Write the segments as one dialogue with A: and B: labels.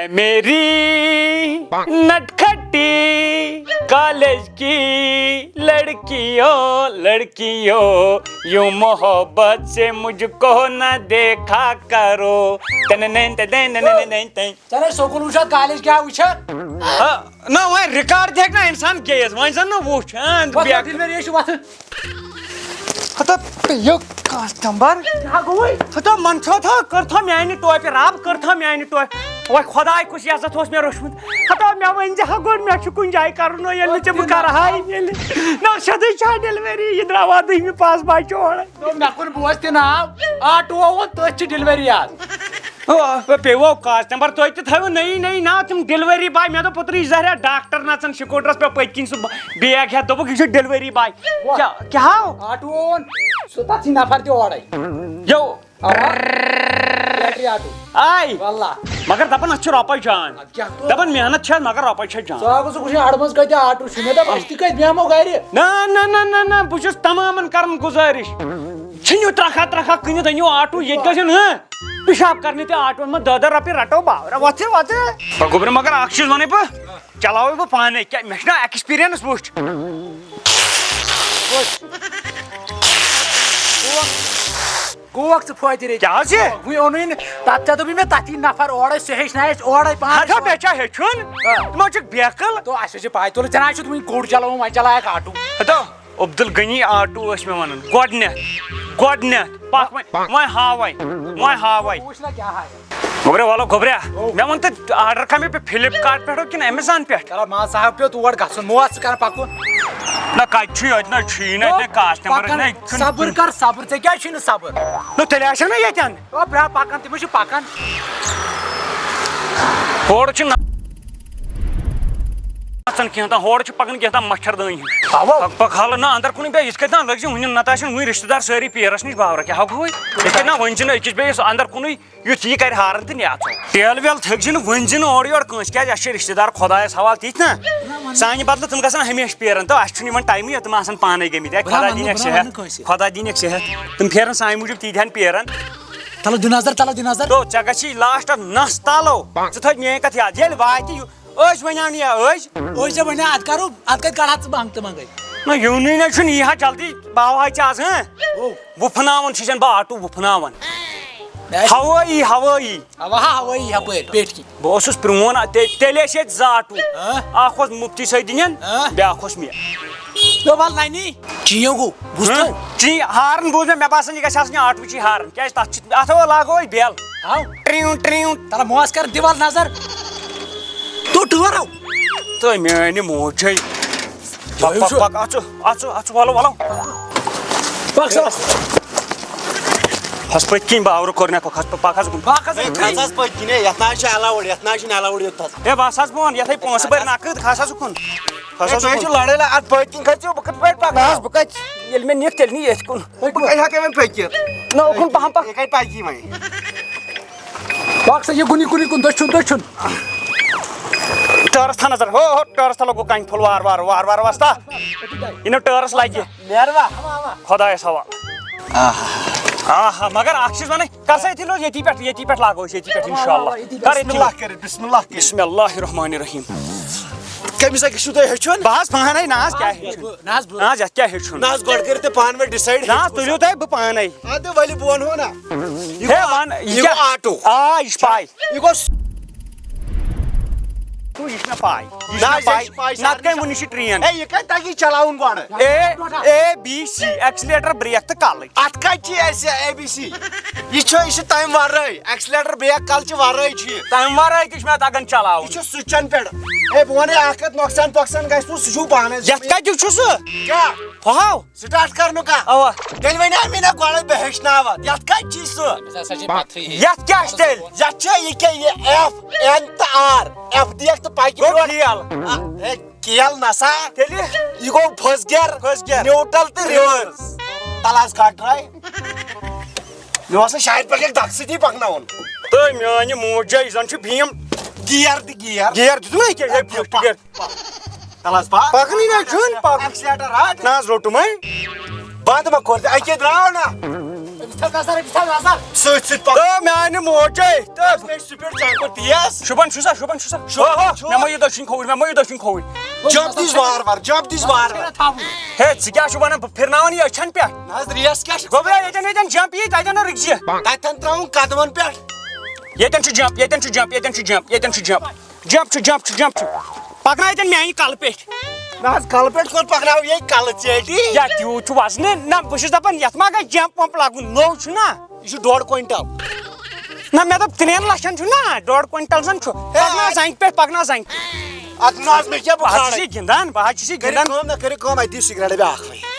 A: اے میری نٹکھٹی کالج کی لڑکیوں لڑکیوں یوں محبت سے مجھ کو نہ دیکھا کرو.
B: چلے سکول وچھا کالج کیا وچھا
A: نہ وہ ریکارڈ دیکھ نا انسان گیس وۄنۍ زن نہ وٕچھ
B: ڈیلوری چھُ وتھٕ
A: ہتا یہ کسٹمر ہتا من تھا کر تھا میانہ ٹوپہ رب کر تھا میانہ ٹوپہ وہ خدائے کس عزت اس میں روشمت ہتا مے ون زِ گۄڈ مے چھُ کُنہِ جایہِ کرُن ییٚلہِ نہٕ ژےٚ بہٕ کرہاے ییٚلہِ نرشدٕے چھا ڈیلوری یہِ درٛاوا دٔہمہِ پاس بچہِ اورے
B: مےٚ کوٚر بوز تہِ ناو آٹوٗ اوٚن تٔتھۍ چھِ ڈیلوری آز
A: پیو کسٹمر تُہۍ تہِ تھٲیِو نٔیی نٔیی ناو تِم ڈیلوری باے مےٚ دوٚپ پترٕ یہِ زہریا ڈاکٹر نژان سکوٗٹرس پٮ۪ٹھ پٔتۍ کِنۍ سُہ بیگ ہٮ۪تھ دوٚپُکھ یہِ چھُ ڈیلوری باے کیٛاہ ہاو
B: آٹوٗ اوٚن سُہ تتھ چھِ نفر تہِ اورے
A: یو
B: بیٹری آٹوٗ
A: آے
B: واللہ
A: مگر دپان اتھ چھِ رۄپے جان دپان محنت چھِ مگر رۄپے چھِ جان
B: ژٕ آگوٚژھ وٕچھُن اڑٕ منٛز کۭتیاہ آٹوٗ چھِ مےٚ دوٚپ أسۍ تہِ کتہِ بیٚہمو گرِ
A: نہ بہٕ چھُس تمامن کران گُزٲرِش ژھٕنِو ترکھا کٕنِتھ أنِو آٹوٗ ییٚتہِ گژھن پِشاب کرنہِ تہِ آٹوٗہن منٛز 10 رۄپیہِ رٹو باورا وۄتھِ گوٚبرِ مگر اکھ چیٖز ونے بہٕ چلاوے بہٕ پانے کیٛاہ مےٚ چھُ نا ایکٕسپیرینس وٕچھ
B: گوکھ ژٕ فٲیدٕ
A: کیٛاہ حظ یہِ
B: وۄنۍ اوٚنُے نہٕ تتھ ژےٚ دوٚپُے مےٚ تتھی نفر اورے سُہ ہیٚچھنایہِ اَسہِ اورے پانس
A: مےٚ چھا ہیٚچھُن تِمو چھُکھ بیکٕل
B: تو اَسہِ چھِ پاے تُلہٕ ژےٚ نہ چھُتھ وُنہِ کوٚڑ چلاوُن وۄنۍ چلایکھ آٹوٗ
A: ہتو عبدل غنی آٹوٗ ٲسۍ مےٚ ونان گۄڈنٮ۪تھ پکھ وۄنۍ ہاوے
B: وٕچھ نہ کیٛاہ ہاے
A: گوبریا مےٚ ووٚن تہٕ آرڈر کھا مےٚ فلپ کارٹ پٮ۪ٹھ کِنہٕ امیزان پٮ۪ٹھ
B: چلو مان صاحب پیٚو تور گژھُن موت ژٕ کر پکُن
A: نہ کتہِ چھُ ییٚتہِ نہ چھُیی نہٕ اَتہِ نَے کاسٹمر
B: صبر کر صبر ژےٚ کیٛازِ چھُے نہٕ صبر
A: نہ تیٚلہِ آسن نا ییٚتٮ۪ن
B: او برٛا پکان تِم چھِ پکان
A: ہورٕ چھِ نژان کینٛہہ تام ہورٕ چھِ پکان کینٛہہ تام مچھردٲنی ہِش پک حالہٕ نہ اندر کُنٕے بیٚیہِ یِتھ کٔنۍ تام لٔگۍ زِ وُنہِ نتہٕ آسن وُنہِ رِشتہٕ دار سٲری پیرس نِش باورا کیٛاہ ہٮ۪کو یِتھ کٔنۍ نہ ؤنۍ زِ نہٕ أکِس بیٚیِس اندر کُنٕے یُتھ یہِ کرِ ہارن تہٕ نیژو ٹیل ویل تھٔکۍ زِ نہٕ ؤنۍ زِ نہٕ اورٕ یورٕ کٲنٛسہِ کیٛازِ اَسہِ چھِ رِشتہٕ دار خۄدایس حوالہٕ تِتھۍ نہ سانہِ بدلہٕ تِم گژھن ہمیشہٕ پیرن تہٕ اَسہِ چھُنہٕ یِوان ٹایمٕے تِم آسان پانے گٔمٕتۍ ہے خۄدا دِنٮ۪کھ صحت تِم پھیرن سانہِ موٗجوٗب تیٖتہن پیرن
B: چلو دِ نظر
A: تو ژےٚ گژھی لاسٹس نس تالو ژٕ تھٲے میٲنۍ کتھ یاد ییٚلہِ واتہِ ٲسۍ ونیٛاو نہٕ
B: ٲسۍ ژےٚ ونیٛا اتھ کرو اتھ کتہِ کڑہا ژٕ بنٛگ تہٕ منٛگے
A: نہ یِونٕے نہ چھُنہٕ یی ہا جلدی باوہاے ژےٚ آز وُپھناوان چھُسن بہٕ آٹوٗ وُپھناوان ہوٲیی
B: ہوٲیی ہپٲرۍ پیٹھۍ کِنۍ
A: بہٕ اوسُس پرٛون تیٚلہِ ٲسۍ ییٚتہِ 2 آٹوٗ اکھ اوس مفتی سعیدِنٮ۪ن بیٛاکھ اوس مےٚ
B: وَلہٕ ننی چیٖنو گوٚو بوٗزتھٕ
A: چی ہارن بوٗز مےٚ باسان یہِ گژھِ آسٕنۍ آٹوٗچی ہارن کیٛازِ تتھ چھِ اتھ لاگو أسۍ بیل ٹرٛیوٗ
B: تلہٕ موس کر دِ وَلہٕ نظر تو ٹٲرو
A: تہٕ میٲنۍ موجے اَژٕ وَلو کھس پٔتۍ کِنۍ باورٕ کوٚر مےٚ پک حظ
C: پٔتۍ کِنۍ یتھ نہ چھُ الاوُڈ یتھ نہ چھُنہٕ الاوُڈ یوٚتتھ
A: ہے بس حظ بہٕ وَنہٕ یتھے پونٛسہٕ بٔرۍ نقد کھس حظ اُکُن
C: لڑٲے اتھ پٔتۍ کِنۍ کھٔژِو بہٕ کِتھ پٲٹھۍ
A: بہٕ کتہِ ییٚلہِ مےٚ نِکھ تیٚلہِ نی ییٚتھۍ کُن
C: بہٕ کتہِ ہٮ۪کے وۄنۍ پٔکِتھ
A: نہ اُکُن پہم پک
C: یہِ کتہِ پکی وۄنۍ
B: پک سا یہِ کُنی دٔچھُن
A: ٹٲرس تھا نظر ہو ٹٲرس تھا لوگو کنہِ پھوٚل وار وستا یہِ نہٕ ٹٲرس لگہِ
C: نیروا
A: خۄدایس حوالہٕ مگر اکھ چیٖز ونے کر سا ییٚتھی لوگ ییٚتی پٮ۪ٹھ لاگو أسۍ ییٚتی پٮ۪ٹھ انشاء اللہ کر بسم اللہ الرحمن الرحیم
C: کٔمِس اکہِ چھُو تۄہہِ ہیٚچھُن
A: بہٕ حظ پانے نہ حظ کیٛاہ ہیٚچھُن نہ حظ یتھ کیٛاہ ہیٚچھُن
C: نہ حظ گۄڈٕ کٔرِو تُہۍ پانہٕ ؤنۍ ڈِسایڈ
A: نہ حظ تُلِو تُہۍ بہٕ پانے
C: اَدٕ ؤلِو بہٕ ونہو نا
A: ہے ون
C: یہِ گوٚو آٹوٗ
A: آ یہِ چھِ پاے
C: یہِ گوٚو
A: یہِ چھِ مےٚ پاے نتہٕ کٔمۍ وُنہِ چھِ ٹرین
C: یہِ کتہِ تگی چلاوُن گۄڈٕ
A: اے بی سی ایکسلیٹر بریک تہٕ کلٕچ
C: اتھ کتہِ چھِ اسہِ اے بی سی یہِ چھُ تمہِ ورٲے ایکسلیٹر بریک کلچہِ ورٲے چھُ یہِ
A: تمہِ ورٲے تہِ چھُ مےٚ تگان چلاوُن
C: یہِ چھُ سُچن پٮ۪ٹھ ہے بہٕ ونے اکھ کتھ نۄقصان پۄقصان گژھِ نہٕ سُہ چھُو پانے
A: یتھ کتیُک چھُ سُہ
C: کیٛاہ
A: ہاو
C: سٹارٹ کرنُک
A: اوا
C: تیٚلہِ ونے مےٚ نا گۄڈے بہٕ ہیٚچھناوتھ یتھ کتہِ چھُے سُہ
A: یتھ کیٛاہ چھُ تیٚلہِ
C: یتھ چھُ یہِ کیٛاہ یہِ ایف این تہٕ آر ایف دیکھ تہٕ پکہِ
A: کیل
C: کیل نسا
A: تیٚلہِ
C: یہِ گوٚو فٔسٹ گیر نیوٗٹرل تہٕ رِوٲرس تل حظ کٹ ڈراے مےٚ باسان شاید پٮ۪ٹھ ہیٚکہِ دکہٕ سۭتی پکناوُن
A: تہٕ میٲنۍ موجے زن چھُ بھیٖم
C: گیر تہٕ
A: گیر دِتُے کیٛاہ
C: تل حظ
A: پکنٕے نہ چھُنہٕ پکُن
C: ایکسلیٹر رٹ
A: نہ حظ روٚٹُم
C: بنٛد ما کوٚر اَکے درٛاو نا
B: نظر
C: سۭتۍ سۭتۍ پکان
A: میانہِ موجے
C: مےٚ چھِ سپیٖڈ چانٛکو تیز
A: شوبان چھُسا شوبان چھُسا مےٚ مہ یہِ دٔچھِنۍ کھووٕرۍ مےٚ مہ یہِ دٔچھِنۍ کھووٕرۍ
C: جمپ دِس وار وار جمپ دِس وار وار
A: ہے ژٕ کیٛاہ چھُ وَنان بہٕ پھِرناوان یہِ أچھن پٮ۪ٹھ
C: نہ حظ ریس کیٛاہ چھِ
A: گوٚبرا ییٚتٮ۪ن جمپ یی تَتٮ۪ن نہٕ رٕکزِ
C: تتٮ۪ن ترٛاوُن قدمن پٮ۪ٹھ
A: ییٚتٮ۪ن چھُ جمپ ییٚتٮ۪ن چھُ جمپ ییٚتٮ۪ن چھُ جمپ ییٚتٮ۪ن چھُ جمپ جمپ چھُ جمپ چھُ جمپ چھُ پکناو ییٚتٮ۪ن میانہِ کلہٕ پیٚٹھۍ
C: نہ حظ کلہٕ پٮ۪ٹھ کوٚت پکناو یے کلہٕ ژیٹی
A: یا تیوٗت چھُ وزنہٕ نہ بہٕ چھُس دپان یتھ ما گژھِ جمپ ومپ لگُن نوٚو چھُ نا
C: یہِ چھُ 1.5 کوینٹل
A: نہ مےٚ دوٚپ 3 لچھن چھُ نا 1.5 کوینٹل زن چھُ پکناو زنٛگہِ پٮ۪ٹھ پکناو زنٛگہِ
C: اتھ نہ حظ مےٚ کیٛاہ
A: بہٕ
C: بہٕ
A: حظ چھُس یہِ گِنٛدان بہٕ حظ چھُس یہِ گِنٛدان
C: کٲم نہ کٔرِو کٲم اَتہِ دِیِو سِگریٹ ڈبہٕ اکھ وۄنۍ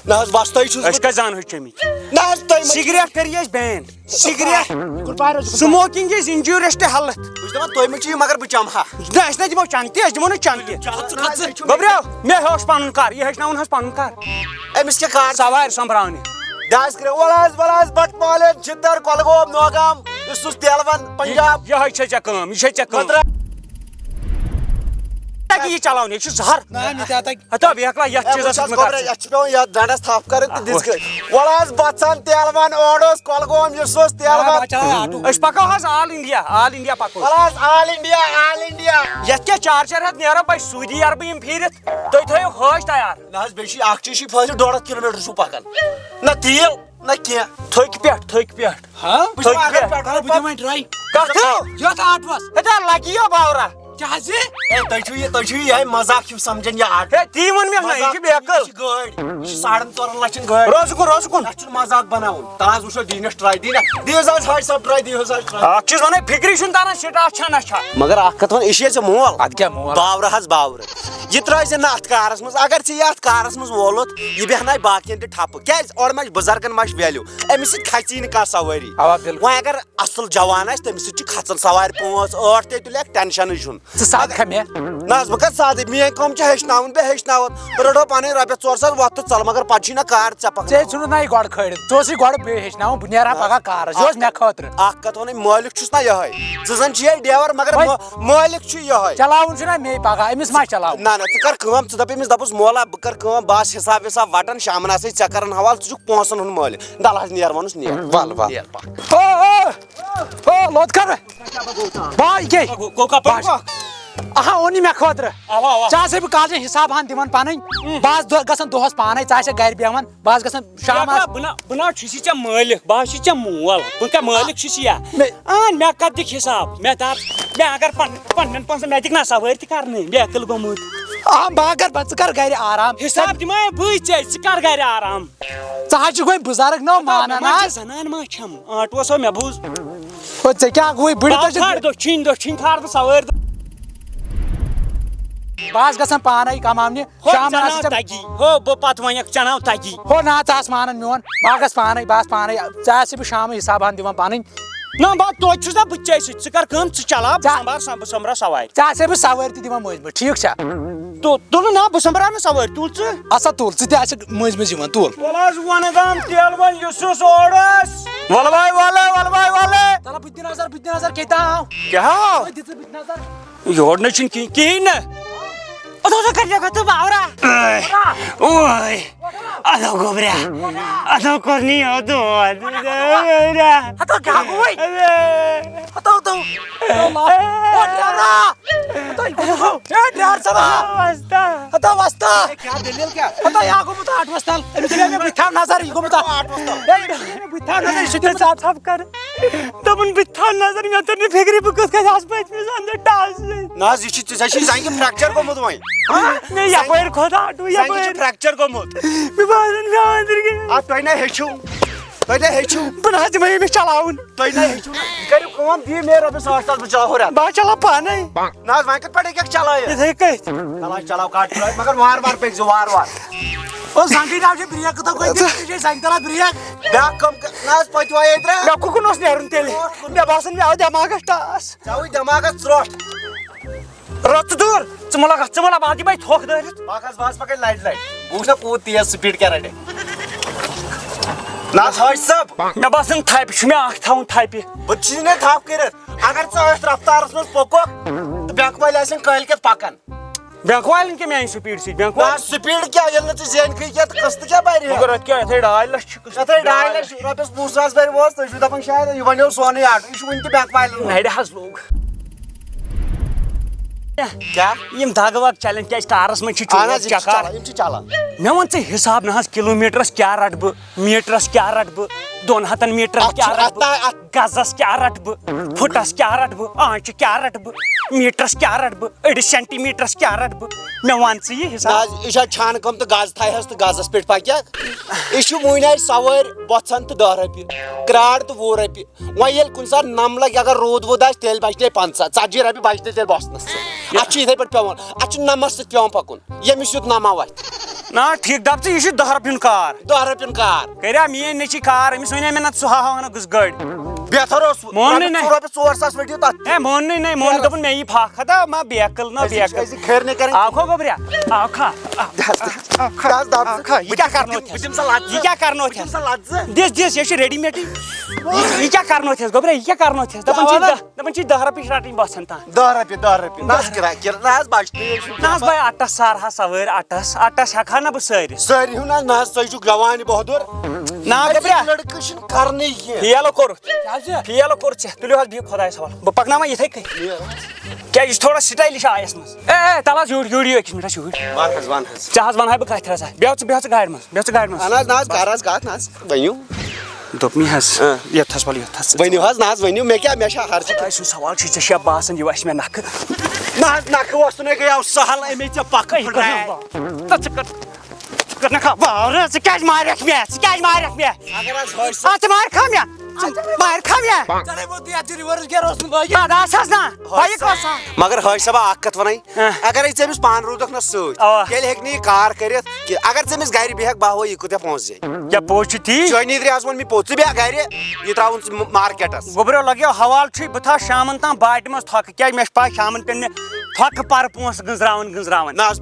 C: نہ حظ بس تۄہہِ چھُس
A: أسۍ کتہِ زانہو چیٚمٕتۍ
C: نہ حظ تۄہہِ
A: سِگریٹ کٔرِو أسۍ بین cigarette smoking is injurious to health
C: بہٕ چھُس دپان تُہۍ مہ چیٚیِو مگر بہٕ چمہٕ ہا
A: نہ أسۍ نہ دِمو چنٛدٕ تہِ أسۍ دِمو نہٕ چنٛدٕ تہِ گوٚبریو مےٚ ہیوٚچھ پنُن کار یہِ ہیٚچھناوُن حظ پنُن کار
C: أمِس کیٛاہ کار
A: سوارِ سۄمبراونہِ
C: داس کٔرِو وَل حظ بٹ مالین چھِتر کۄلگوم نوگام یُس تیلون پنجاب
A: یِہے چھے ژےٚ کٲم یہِ چھے ژےٚ کٲم یہِ چلاوُن یہِ چھُ زہر ہتا بیکلا یتھ چیٖزس سۭتۍ مہٕ کر
C: یتھ چھُ پیوان یتھ ڈنڈس تھپھ کرٕنۍ تہٕ دِژ کٔرِتھ وَل حظ بژھان تیلون اور اوس کۄلگوم یُس اوس تیلون
A: أسۍ پکو حظ آل انڈیا پکو
C: وَل حظ آل انڈیا
A: یتھ کیٛاہ چارجر ہٮ۪تھ نیرو بہٕ سعوٗدی عربہٕ یِم پھیٖرِتھ تُہۍ تھٲیِو حٲج تیار
C: نہ حظ بیٚیہِ چھُ اکھ چیٖز چھُ فٲصلہٕ 1.5 کِلومیٖٹر چھُ پکان نہ تیٖل نہ کینٛہہ
A: تھٔکۍ پٮ۪ٹھ ہتا لگی باورا
C: تُہۍ چھِو یِہے مزاق چھِو سمجھان یہِ آٹو
A: ہے تی ووٚن مےٚ نہ یہِ چھِ بیکٕل
C: گٲڑۍ یہِ چھِ 4.5 لچھن گٲڑۍ
A: روزٕ کُن
C: اَتھ چھُنہٕ مزاق بناوُن تہٕ حظ وٕچھو دیٖنس ٹراے دیٖہس حظ حاج صٲب ٹراے دیٖہس حظ ٹراے
A: اکھ چیٖز وَنَے فِکری چھُنہٕ تران سِٹاٹ چھا نہ چھا
C: مگر اکھ کتھ وَن یہِ چھے ژےٚ مول
B: ادٕ کیٛاہ مول
C: باورٕ حظ باورٕ یہِ ترٛٲے زِ نہٕ اتھ کارس منٛز اگر ژےٚ یہِ اتھ کارس منٛز وولُتھ یہِ بیٚہناے باقین تہِ ٹھپہٕ کیازِ اورٕ ما چھِ بُزرگن ما چھِ ویلیوٗ أمِس سۭتۍ کھژی نہٕ کانٛہہ سوٲری وۄنۍ اگر اصل جوان آسہِ تٔمِس سۭتۍ چھِ کھژان سوارِ 5 8 تہِ تُلٮ۪کھ ٹٮ۪نشنٕے چھُنہٕ
B: ژٕ ساتھ کھا مےٚ
C: نہ حظ بہٕ کتھ سادٕ میٲنۍ کٲم چھِ ہیٚچھناوُن بہٕ ہیٚچھناوَن بہٕ رٔٹو پنٕنۍ رۄپیس 4 ساس وۄتھ تہٕ ژل مگر پتہٕ چھُے نہ کار ژےٚ پکان
B: ژےٚ ژھُنُتھ نہ یہِ گۄڈٕ کھٲلِتھ ژٕ اوسُے گۄڈٕ بیٚیہِ ہیٚچھناوُن بہٕ نیرٕ ہا پگاہ کارس یہِ اوس مےٚ خٲطرٕ
C: اکھ کتھ وَنٕنۍ مٲلِک چھُس نہ یِہوے ژٕ زن چھِ یہِ ڈیور مگر مٲلِک چھُ یِہوے
B: چلاوُن چھُنہ مے پگاہ أمِس ما چلاوُن
C: نہ ژٕ کر کٲم ژٕ دپ أمِس دپُس مولا بہٕ کر کٲم بہٕ آسہٕ حساب وِساب وٹان شامن آسے ژےٚ کران حوالہٕ ژٕ چھُکھ پونٛسن ہُنٛد مٲلِک دل حظ نیر ووٚنُس نیر
B: ول لوٚت کر باے کے اہا اوٚن یہِ مےٚ خٲطرٕ ژےٚ آسے بہٕ کالچن حساب ہن دِوان پنٕنۍ بہٕ آسہٕ گژھان دۄہس پانے ژٕ آسکھ گرِ بیٚہوان بہٕ آسہٕ گژھان شامس
A: بہٕ نا چھُسی ژےٚ مٲلِک بہٕ حظ چھُس ژےٚ مول بہٕ کیٛاہ مٲلِک چھُسی یا مےٚ کتھ دِکھ حساب مےٚ اگر پننٮ۪ن پونٛسن مےٚ دِکھ نا سوٲرۍ تہِ کرنہٕ بیکٕل گوٚمُت
B: بہٕ اگر ژٕ کر گرِ آرام
A: حساب دِمے بٕے ژےٚ کر گرِ آرام
B: ژٕ حظ چھُکھ وۄنۍ بُزرگ نو مانان حظ
A: زنان ما چھم آٹوس مےٚ بوٗز
B: ژےٚ کیٛاہ گوٚوُے بٕڈٕ
A: دٔچھِنۍ کھار بہٕ سوٲرۍ
B: بہٕ آسہٕ گژھان پانے کماونہِ شامن
A: تگی ہو بہٕ پتہٕ ونکھ ژےٚ ناو تگی
B: ہو نہ ژٕ آس مانان میون بہٕ گژھٕ پانے بہٕ آسہٕ پانے ژےٚ آسے بہٕ شامن حساب ہن دِوان پنٕنۍ
A: نہ بہٕ توتہِ چھُس نا بہٕ ژےٚ سۭتۍ ژٕ کر کٲم ژٕ چلاو بہٕ سومبراو سوارِ
B: ژےٚ آسے بہٕ سوٲرۍ تہِ دِوان مٔنٛزۍ مٔنٛزۍ ٹھیٖک چھا
A: تُلہٕ نا بہٕ سومبراو نہٕ سوٲرۍ تُل ژٕ
B: اَسا تُل ژٕ تہِ آسکھ مٔنٛزۍ مٔنٛزۍ یِوان تُل
A: وَلہٕ حظ وَنگام تیلون یُس اوڑس وَلہٕ باے وَلہٕ
B: چلو بہٕ دِ نظر کیٛاہ آو
A: کیٛاہ آو
B: دِ ژٕ بہٕ دِ نظر
A: یور نہٕ چھُنہٕ کِہیٖنۍ نہٕ ادو گوبرا ادو کوٚرنٕے دود
B: آٹوس تل أمِس دِمے مےٚ بٕتھِ تھاو نظر یہِ گوٚمُت بٕتھِ تھاو نظر یہِ چھُ دِوان صاف صاف کر
A: دوٚپُن بہٕ تھاو نظر مےٚ توٚر نہٕ فِکرِ بہٕ کِتھ کٔنۍ آسہٕ پٔتمِس انٛدر ٹاس سۭتۍ
C: نہ حظ یہِ چھُ ژےٚ چھُے زنٛگہِ فریکچر گوٚمُت وۄنۍ
A: مےٚ یپٲرۍ کھوٚت آٹوٗ
C: زنٛگہِ چھُ
A: یپٲرۍ
C: فریکچر گوٚمُت
A: مےٚ باسان مےٚ أنٛدرۍ کِنۍ
C: اتھ تۄہہِ نہ ہیٚچھِو
A: بہٕ نہ حظ دِمے أمِس چلاوُن
C: تۄہہِ نہ ہیٚچھِو یہِ کٔرِو کٲم دِیِو مےٚ رۄپیس 8 ساس بہٕ چلاو ہُرٮ۪تھ
A: بہٕ حظ چلاو پانے
C: نہ حظ وۄنۍ کِتھ پٲٹھۍ ہیٚککھ چلٲیِتھ
A: یِتھٕے کٔٹھۍ
C: چل حظ چلاو کٹ ترٲیِتھ مگر وارٕ وارٕ پٔکۍزِ وارٕ وارٕ
B: زنٛگہِ ڈاو چھِ برٛیک زنٛگہِ تل برٛیک
C: بیٛاکھ کٲم نہ حظ پٔتۍوا ییٚتہِ
A: مےٚ کُکُن اوس نیرُن تیٚلہِ مےٚ باسان مےٚ آو دٮ۪ماغس ٹاس
C: ژےٚ دٮ۪ماغس ژرٛوٹھ
A: رۄژٕ دوٗر ژٕ مہ لگ بہٕ دِمے تھوٚکھ دٲرِتھ
C: پکھ حظ بہٕ پکے لٹہِ بہٕ وٕچھ نا کوٗت تیز سپیٖڈ کیٛاہ رٹہِ نہ حظ حٲج صٲب
A: مےٚ باسان تھپہِ چھُ مےٚ اکھ تھاوُن تھپہِ
C: بہٕ چھُس تھپھ کٔرِتھ اگر ژٕ أتھۍ رفتارس منٛز پوٚکُکھ تہٕ بینٛک وٲلۍ آسن کٲلۍ کٮ۪تھ پکان
A: بینک والٮ۪ن کیٛاہ میانہِ سپیٖڈ سۭتۍ بینک
C: نا
A: وال
C: سپیٖڈ کیٛاہ ییٚلہِ نہٕ ژٕ زینکھٕے کینٛہہ تہٕ قٕسطٕ کیٛاہ بَرِ
A: مگر اَتھ کیٛاہ اَتھے 2.5 لچھ چھِ
C: یتھے 2.5 لچھ رۄپیس 5,000 بَرِ ووس تُہۍ چھِو دَپان شاید یہِ بَنیو سونٕے آٹوٗ یہِ چھُ وُنہِ تہِ بینک والٮ۪ن
A: نرِ حظ لوگ
C: کیٛاہ
A: یِم دگ وگ چلن کیٛازِ کارس منٛز چھِ
C: اہن حظ
A: چوب چکار
C: یِم چھِ چلان
A: مےٚ وَن ژٕ حِساب نہ حظ کِلوٗمیٖٹرس کیٛاہ رٹہٕ بہٕ میٖٹرس کیٛاہ رٹہٕ بہٕ 200 میٖٹرس کیٛاہ رٹہٕ بہٕ گزس کیٛاہ رٹہٕ بہٕ فُٹس کیٛاہ رٹہٕ بہٕ آنچہِ کیٛاہ رٹہٕ بہٕ میٖٹرس کیٛاہ رٹہٕ بہٕ أڑِس سینٹی میٖٹرس کیٛاہ رٹہٕ بہٕ مےٚ وَن ژٕ یہِ
C: نہ
A: حِساب
C: حظ یہِ چھا چھانہٕ کٲم تہٕ گز تھایہس تہٕ گزس پٮ۪ٹھ پَکیٚکھ یہِ چھُ وُنہِ اَسہِ سوٲرۍ بۄژھن تہٕ 10 رۄپیہِ کرٛاڈ تہٕ 20 رۄپیہِ وۄنۍ ییٚلہِ کُنہِ ساتہٕ نم لگہِ اگر روٗد ووٗد آسہِ تیٚلہِ بچہِ 50 ژتجی رۄپیہِ بچہِ تیٚلہِ بۄژھنس اتھ چھُ یِتھے پٲٹھۍ پیٚوان اتھ چھُ نمس سۭتۍ پیٚوان پکُن ییٚمِس یُتھ نما وتھِ
A: نہ ٹھیٖک دپ ژٕ یہِ چھُ 10 رۄپیُن کار
C: 10 رۄپیُن کار
A: کریٛا میٲنۍ نیٚچی کار أمِس وَنے مےٚ نہ ژٕ ہاوہا نہٕ گٔژھ گٲڑۍ
C: بہتر اوس
A: مونُے نہٕ
C: رۄپیس 4,000 ؤٹِو تتھ
A: ہے مونُے نہٕ مون دوٚپُن مےٚ یی پھکھ ہتا ما بیکٕل نہ بیکٕل
C: خٲرنہِ کرٕنۍ
A: آو کھو گوٚبریا آو کھا یہِ کیٛاہ کرنوتھس یہِ کیٛاہ کرنوتھس دِس دِس یہِ چھُ ریڈی میڈٕے یہِ کیٛاہ کرنوتھس گوٚبریا یہِ کیٛاہ کرنوتھس دپان چھِ 10 رۄپیہِ چھِ رٹٕنۍ بۄژھن تام
C: 10 رۄپیہِ نہ حظ نہ حظ بچہِ
A: نہ حظ بھاے اٹس سارہا سوٲرۍ اٹس ہٮ۪کہٕ ہا نہ بہٕ سٲرِس
C: سٲری ہُنٛد حظ نہ حظ تُہۍ چھِو جوانہِ بہادُر
A: نا گوٚبریا
C: لڑکہٕ چھِنہٕ کرنٕے کینٛہہ
A: فیلو کوٚرُتھ فیلو کوٚرُتھ ژےٚ تُلِو حظ بِہِو خۄدایس حوالہٕ بہٕ پکناوان یِتھے کٔنۍ کیٛازِ یہِ چھُ تھوڑا سٹایلِش آیس منٛز اے تل حظ یوٗرۍ یوٗرۍ أکِس مِنٹس یوٗرۍ
C: ون حظ ون حظ
A: ژےٚ حظ ونہاے بہٕ کتھِ رژا بیٚہہ ژٕ گاڑِ منٛز
C: اہن حظ نہ حظ کر حظ کتھ نہ حظ ؤنِو
A: دوٚپمے حظ یوٚتھس وَل یوٚتھس
C: ؤنِو حظ نہ حظ ؤنِو مےٚ چھا ہرچہِ
A: خۄداے سُنٛد سوال چھُ ژےٚ چھا باسان یہِ وسہِ مےٚ نکھٕ
C: نہ حظ نکھٕ وۄستُنے گٔیو سہل اَمے ژےٚ پکھٕ
A: ژٕ کیٛازِ ماریکھ مےٚ
C: اگر حظ ہٲسۍ
A: ژٕ مارکھا مےٚ
C: مگر ہٲسۍ صٲبا اکھ کتھ ونے اگرے ژےٚ أمِس پانہٕ روٗدکھ نہ سۭتۍ تیٚلہِ ہیٚکہِ نہٕ یہِ کار کٔرِتھ کینٛہہ اگر ژٕ أمِس گرِ بیٚہکھ بہہ یہِ کۭتیاہ پونٛسہٕ زینہِ
A: کیٛاہ پوٚز چھُ تی
C: چٲنی درِ حظ ووٚن مےٚ پوٚز ژٕ بیٚہہ گرِ یہِ تراوُن ژٕ مارکیٹس
A: گوٚبریو لگیو حوالہٕ چھُے بہٕ تھاو شامن تام باٹہِ منٛز تھۄکہٕ کیٛازِ مےٚ چھِ پاے شامن پٮ۪ن مےٚ تھۄکہٕ پرٕ پونٛسہٕ گنٛزراوان
C: نہ حظ